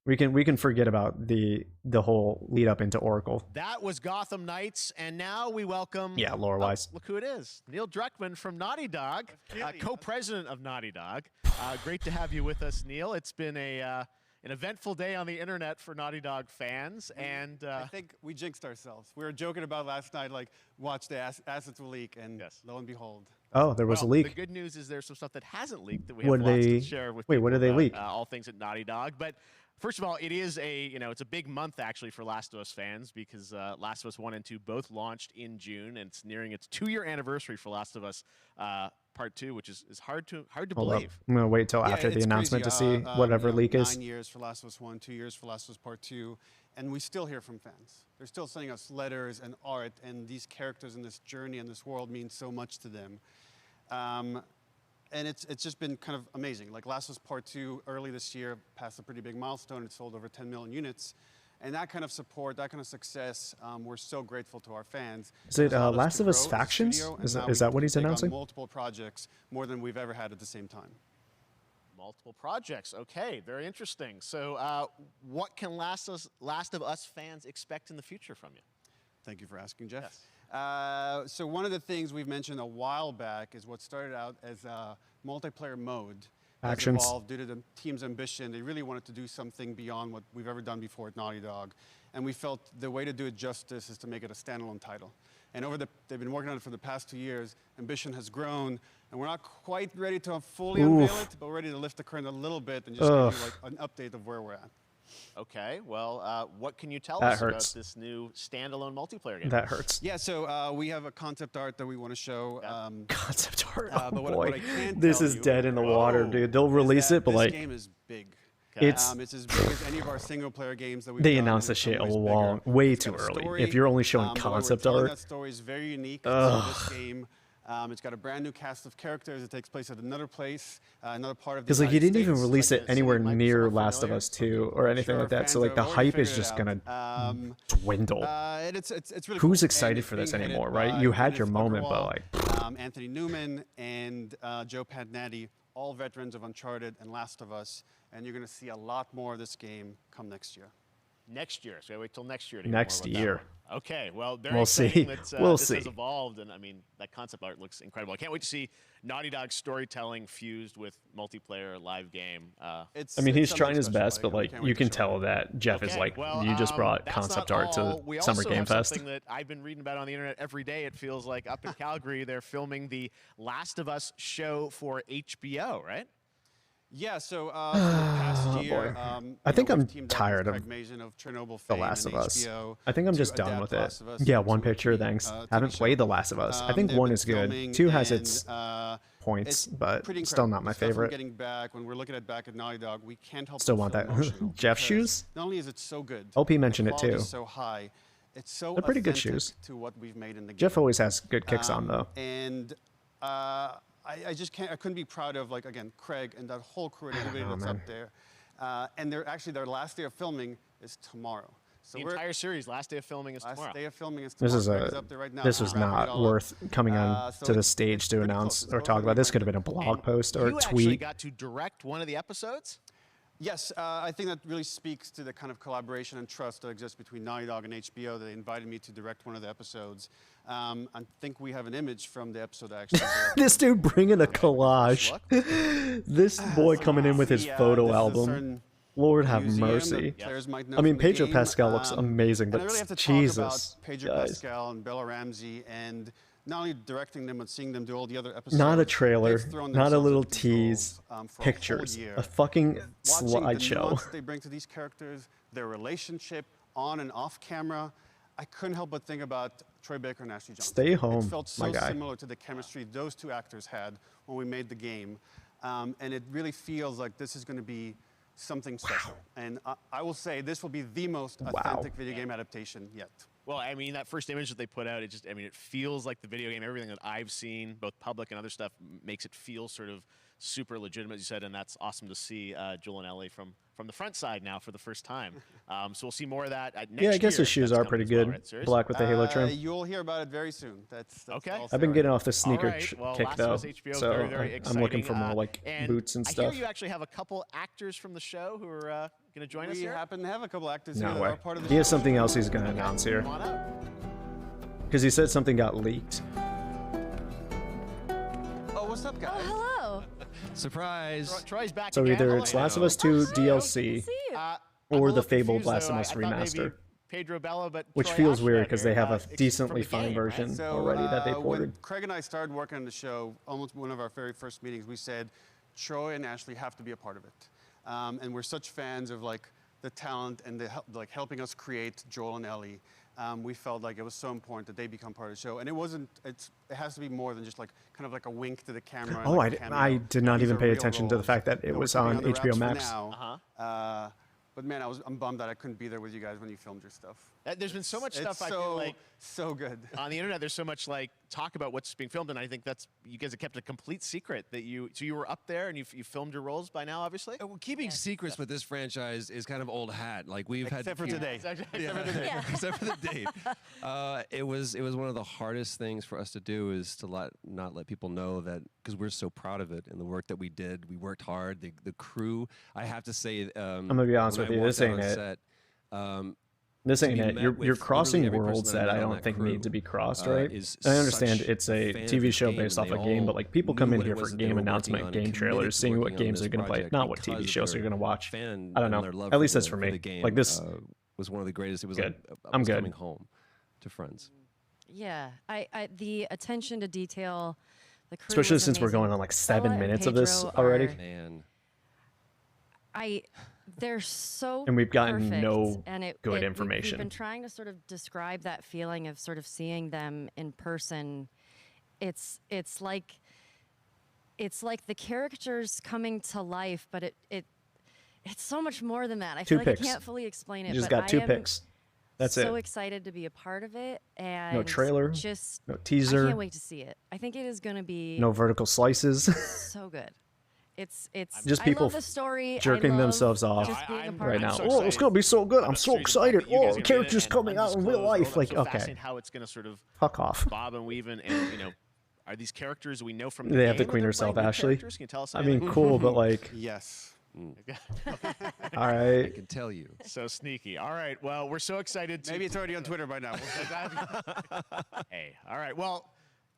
We can forget about the whole lead up into Oracle. That was Gotham Knights, and now we welcome. Yeah, lore wise. Look who it is, Neil Druckmann from Naughty Dog, co-president of Naughty Dog. Great to have you with us, Neil. It's been an eventful day on the internet for Naughty Dog fans, and I think we jinxed ourselves. We were joking about last night, like, watch the assets will leak, and yes. Lo and behold. Oh, there was a leak. The good news is there's some stuff that hasn't leaked that we What have did lots they- to share with wait, people what did they about, leak? all things at Naughty Dog. But first of all, it is it's a big month actually for Last of Us fans because Last of Us 1 and 2 both launched in June, and it's nearing its 2-year anniversary for Last of Us Part 2, which is hard to Hold up. believe. I'm gonna wait till after the it's announcement crazy. to see whatever leak is. 9 years for Last of Us 1, 2 years for Last of Us Part 2, and we still hear from fans. They're still sending us letters and art, and these characters in this journey and this world mean so much to them. And it's just been kind of amazing. Like Last of Us Part 2 early this year passed a pretty big milestone. It sold over 10 million units. And that kind of support, that kind of success, we're so grateful to our fans. Is it It's allowed us Last to of Us grow as a Factions? studio, and Is now that we what he's can take on announcing? multiple projects, more than we've ever had at the same time. Multiple projects. Okay, very interesting. So what can Last of Us fans expect in the future from you? Thank you for asking, Jeff. Yes. So one of the things we've mentioned a while back is what started out as a multiplayer mode has Actions. evolved due to the team's ambition. They really wanted to do something beyond what we've ever done before at Naughty Dog. And we felt the way to do it justice is to make it a standalone title. And they've been working on it for the past 2 years. Ambition has grown, and we're not quite ready to fully unveil it, but we're ready to lift the curtain a little bit and just give you like an update of where we're at. Okay, well, what can you tell That us hurts. about this new standalone multiplayer game? That hurts. Yeah, so we have a concept art that we want to show. Concept art. Oh but what boy, I can this tell is you- dead in the water, Whoa. dude. They'll release it, but this like game is big. it's. It's as big as any of our single-player games that we've They done, announced and the in shit some ways long, bigger. way It's too got a early. story, If you're only showing but what we're concept telling art, that story is very unique to this game. It's got a brand new cast of characters. It takes place at another place, another part of the because like you United didn't even States. release Like, it the anywhere city might be near somewhat Last of familiar. Us 2 or anything Sure, like that. So fans like the have already hype is figured it just out. gonna dwindle. And it's really Who's cool. excited And it's for this being headed anymore, right? by You had your Gwyneth moment, but Agarwal, like Anthony Newman and Joe Pantnati, all veterans of Uncharted and Last of Us, and you're going to see a lot more of this game come next year. Next year, so wait till next year to hear Next more about year. that one. Okay, well, very We'll exciting see. that We'll this see. has evolved, and I mean that concept art looks incredible. I can't wait to see Naughty Dog's storytelling fused with multiplayer live game. It's, I mean, he's it's trying something his special. best, but we like can't wait you to can show tell it. that Jeff is Okay, like, well, you just brought that's concept not art all. to We Summer also Game have Fest. something that I've been reading about on the internet every day. It feels like up in Calgary, they're filming the Last of Us show for HBO, right? Yeah, so for the past year, I think we've I'm teamed up with tired of Craig Mazin of Chernobyl The fame Last and of Us. HBO I think I'm to just done adapt with Last it. of Us Yeah, into one a picture, TV thanks. TV Haven't show. played The Last of Us. I think They've one been is good. filming, 2 has and, its it's points, but pretty still incredible. not my The stuff I'm favorite. getting back when we're looking at back at Naughty Dog, we can't help Still but want feel that. emotional Jeff because shoes? Not only is it so good, OP mentioned the it quality too. is so high, it's so They're pretty good authentic shoes. to what we've made in the game. Jeff always has good kicks on though. And I just can't. I couldn't be proud of, like, again, Craig and that whole crew and everybody that's man. up there. And they're actually, their last day of filming is tomorrow. So The we're entire series, last day of filming is tomorrow. last day of filming is This tomorrow. is Craig a. up there right now. This We're was wrapping it not all up. worth coming on So to the it's stage to pretty announce close. It's or both talk gonna about. be This could have right been a there. blog post or a You actually tweet. got to direct one of the episodes. Yes, I think that really speaks to the kind of collaboration and trust that exists between Naughty Dog and HBO. That they invited me to direct one of the episodes. I think we have an image from the episode actually. This dude bringing a collage. This boy coming in with his photo This is a album. certain Lord have museum that mercy. players might know I mean, from the Pedro game. Pascal looks amazing, And but I really have to Jesus, talk about Pedro guys. Pascal and Bella Ramsey, and not only directing them but seeing them do all the other episodes. Not a trailer, They've thrown not a themselves little at these roles, tease. for a whole Pictures, year. a fucking Watching the slideshow. nuance they bring to these characters, their relationship on and off camera, I couldn't help but think about Troy Baker and Ashley Johnson. Stay home, It felt so my guy. similar to the chemistry those two actors had when we made the game, and it really feels like this is going to be something special. And I will say this will be the most authentic video game adaptation yet. Well, I mean, that first image that they put out, it feels like the video game. Everything that I've seen, both public and other stuff, makes it feel sort of super legitimate, as you said, and that's awesome to see Joel and Ellie from the front side now for the first time. So we'll see more of that next year. Yeah, I guess his shoes That's are coming pretty as well, good. right, Sirius? Black with the halo trim. You'll hear about it very soon. That's Okay. all I've been Sarah. getting off the sneaker right, well, kick Last of though, Us HBO, so very, very I'm looking exciting. for more like And boots and I stuff. hear you actually have a couple actors from the show who are going to join us We here. happen to have a couple actors No here that way. are part of the He has show. something else he's gonna announce here Come on up. because he said something got leaked. Oh, what's up, guys? Hello. Surprise! Troy's back So again. either Hello. it's Last of Us 2 Hi, DLC good to see you. I'm or a the little fabled confused, Last of though. Us I thought maybe remaster, Pedro Bella, but which Troy feels weird Ashman because they here, have a from the decently game, fine right? version So, already that they when ported. Craig and I started working on the show, almost one of our very first meetings, we said, Troy and Ashley have to be a part of it. And we're such fans of like the talent and the helping us create Joel and Ellie. We felt like it was so important that they become part of the show. And it has to be more than just like kind of like a wink to the camera. and Oh, like a I cameo. did not These even are pay real attention to the roles fact that it that we're was keeping on under wraps HBO for Max. now. But man, I'm bummed that I couldn't be there with you guys when you filmed your stuff. There's been so much It's stuff I feel like so good. on the internet. There's so much like talk about what's being filmed, and I think that's you guys have kept a complete secret that you. So you were up there and you filmed your roles by now, obviously. Well, keeping secrets with this franchise is kind of old hat. Like we've had Except for today. except for the date. It was one of the hardest things for us to do is to not let people know that because we're so proud of it and the work that we did. We worked hard. The crew. I have to say, I'm gonna be honest with you, this ain't it. Set, This to ain't be it. met You're with crossing literally every person worlds that I that I met on don't that think crew, need to be crossed, right? is I understand such it's a fan of TV this show game, based and off a they game, but all like people knew come in what it here was for that they game were working announcement, on game and trailers, committed to seeing what working on games this they're gonna play, project not what because TV of shows they're their gonna watch. fan I don't and their know. love At for least that's the- for the me. game, Like this, was one of the greatest. It was Good. like I'm was good. coming home to friends. Yeah, the attention to detail, the crew especially was since we're amazing. going on like Bella 7 and minutes of this Pedro already. are- Man, They're so And we've gotten perfect, no and good we've information. been trying to sort of describe that feeling of sort of seeing them in person. It's like the characters coming to life, but it's so much more than that. I Two feel like picks. I can't fully explain it. You just but got 2 I am picks. That's so it. excited to be a part of it, and trailer, just No I teaser, can't wait to see it. I think it is going to be no vertical slices. so good. It's Just I people love the story. I jerking love themselves off just being a I'm part right of now. it. so Oh, it's excited gonna be so good. I'm about so the series, the fact excited. that you guys Oh, are gonna be in characters it coming and out in real undisclosed life. world. Like, I'm so okay, fascinated how it's going to sort of fuck off. bob and weave and are these characters we know from the They have game to or queen they're herself, playing new Ashley. characters? Can you tell us I anything? mean, cool, but like, Yes. all I right. can tell you. So sneaky. All right. Well, we're so excited to Maybe it's already on Twitter by now. Hey, all right. Well,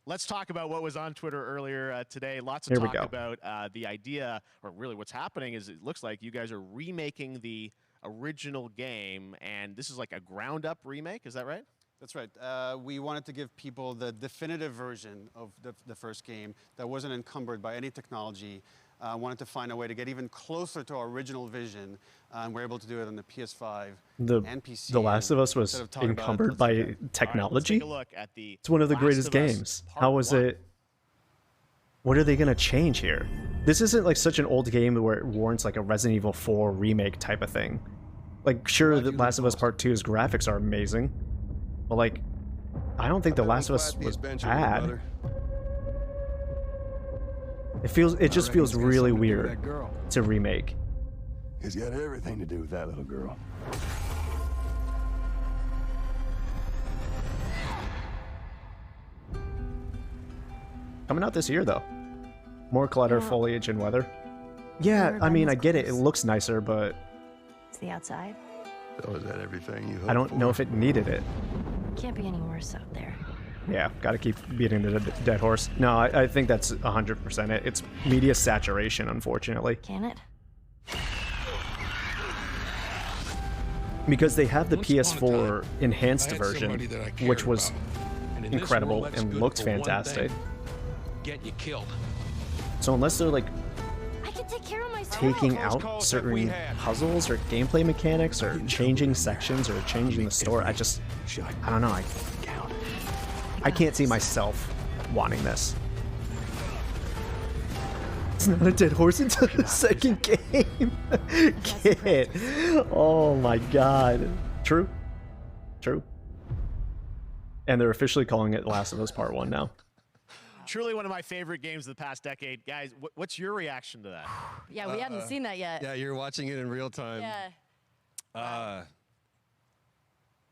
let's talk about what was on Twitter earlier today. Lots of Here we talk go. about the idea, or really what's happening is it looks like you guys are remaking the original game, and this is like a ground-up remake. Is that right? That's right. We wanted to give people the definitive version of the first game that wasn't encumbered by any technology. Wanted to find a way to get even closer to our original vision, and we're able to do it on the PS5 and PC. The Last of Us was Instead of talking about it, encumbered let's by look at- All right, let's technology. take a look at the It's one of the Last greatest of Us games. Part How was 1. it? What are they gonna change here? This isn't like such an old game where it warrants like a Resident Evil 4 remake type of thing. Like, sure, The Last of Us Part 2's graphics are amazing, but like, I don't think The Last of Us was bad. It just feels really weird to remake. He's got everything to do with that little girl. Coming out this year though. More clutter, Yeah. foliage, and weather. Yeah, Never I mean, been I this get it. It close. looks nicer, but It's the outside. So is that everything you hoped I don't for? know if it needed it. Can't be any worse out there. Yeah, gotta keep beating the dead horse. No, I think that's 100% it. It's media saturation, unfortunately. Can it? Because they have the Once upon a PS4 time, enhanced I had version, somebody that I cared which was about. And in this incredible world, that's and good looked for one fantastic. thing, getting you killed. So unless they're like I can take care of myself. taking close out calls have we certain had? puzzles or gameplay mechanics or changing sections or changing the story, I don't know. I can't see myself wanting this. It's not a dead horse until the second game. Kid. Oh my god. True. True. And they're officially calling it Last of Us Part 1 now. Truly one of my favorite games of the past decade. Guys, what's your reaction to that? Yeah, we hadn't seen that yet. Yeah, you're watching it in real time. Yeah.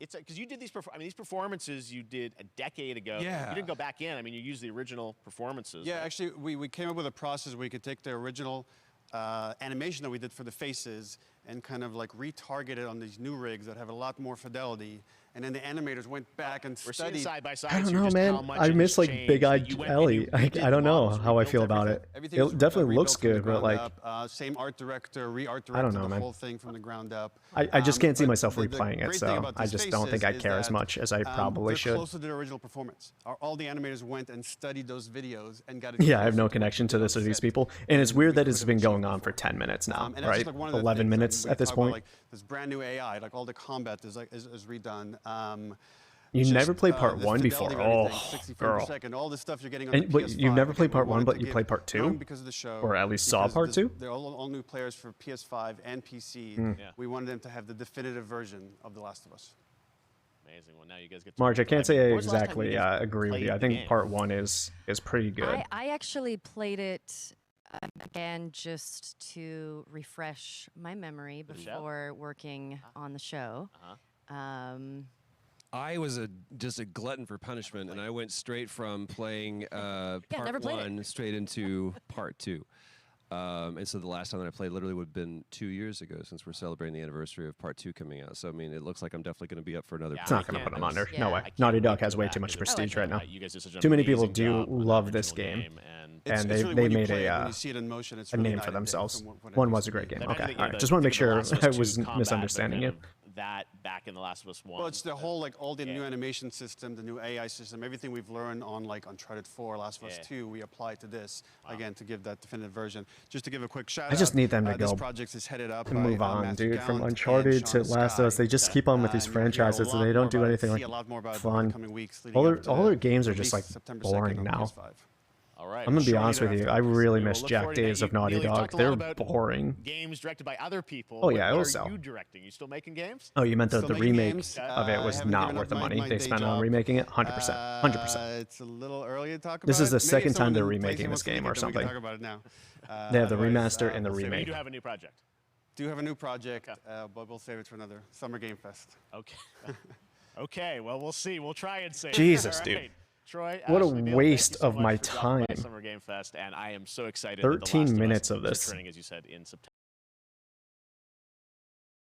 It's because you did these. These performances you did a decade ago. Yeah. You didn't go back in. I mean, you used the original performances. Yeah, right? actually, we came up with a process where you could take the original animation that we did for the faces and kind of like retarget it on these new rigs that have a lot more fidelity. And then the animators went back and We're seeing studied. side by side. I don't so know, just how man. much I it miss has like changed, Big that Eyed you went and Ellie. you I redid don't the know models, how I rebuilt feel about everything. it. Everything was It definitely rebuilt looks from the good, but ground like up. Same art director, re-art I don't directed know, the man. whole thing from the ground up. I just can't see but myself the replaying it, great thing so about I these just don't think faces I'd is care as that, much as I probably they're should. closer to the original performance. All the animators went and studied those videos and got it. Yeah, I have closer no to what connection they to did on this or these set. people, and it's weird we that it's could've been achieved going on for before. 10 minutes now, And that's right? just like one of the 11 things, minutes we at this talk about, point. like this brand new AI, like all the combat is redone. You just, never played part the 1 fidelity before. of Oh, everything, 60 frames girl. per second, all the stuff you're getting on And the wait, PS5. you've never played part we 1, wanted but to you give- played part 2? knowing because of the show, Or at least saw because part 2? They're all new players for PS5 and PC. Yeah. We wanted them to have the definitive version of The Last of Us. Amazing. Well, now you guys get to Marge, I can't play. say I When was the last time exactly you guys agree with played you. I the think game? part 1 is pretty good. I actually played it again just to refresh my memory the show? before working on the show. I was just a glutton for punishment, and I went straight from playing never part played it. 1 straight into part 2. And so the last time that I played literally would have been 2 years ago, since we're celebrating the anniversary of part 2 coming out. So I mean, it looks like I'm definitely going to be up for another. Yeah, It's not I going to can't- put them under. Yeah. No way. I can't Naughty wait Dog to has go way back too much because prestige right now. You guys did such an Too many people amazing do job on the love this original game. and It's And really they when you made play it, a when you see it in motion, it's a really name night for and day themselves. from what it 1 used was to a great be. game. I Okay, think all right. the- Just want to make think of sure The Last of I Us 2 was combat, but misunderstanding kind you. of that back in The Last of Us 1. Well, it's the whole, like, all the Yeah. new animation system, the new AI system, everything we've learned on, like, Uncharted 4, Last of Us Yeah. 2, we apply to this, again, to give that definitive version. Just to give a quick shout out. I just need them to This go project is headed up and by, move on, Matthew dude. From Gallant Uncharted and to Sean Last of Us, Sky. they just keep on with these And you'll hear a franchises, lot and they more don't do about it, anything see a like lot more about it in fun. the coming weeks leading All up their to all the their games are just release like September 2nd boring on now. PS5. All right. I'm gonna be Surely honest with you. I thereafter. really We miss will look Jack forward to that. Days of You- Naughty Neil, you Dog. talked a lot They're about boring. Games directed by other people. Oh, yeah, what it'll sell. are you directing? You still making games? Oh, you meant Still the making remake games. of it I was haven't not given worth up the my money they day spent on job. remaking it. 100%. 100%. It's a little early to talk about. This is the Maybe if second time someone they're in PlayStation remaking wants this to make game it, or then we can something. talk about it now. They have the Otherwise, remaster and the we'll save it. You remake. do have a new project. Do have a new project, but we'll save it for another Summer Game Fest. Okay. Okay. Well, we'll see. We'll try and save. it. Jesus, All dude. right. Troy, What a Ashley, Neil, thank you waste so of much my for dropping by time. Summer Game Fest, and I am so excited. that The 13 Last of Us minutes of is this. returning, as you said, in September.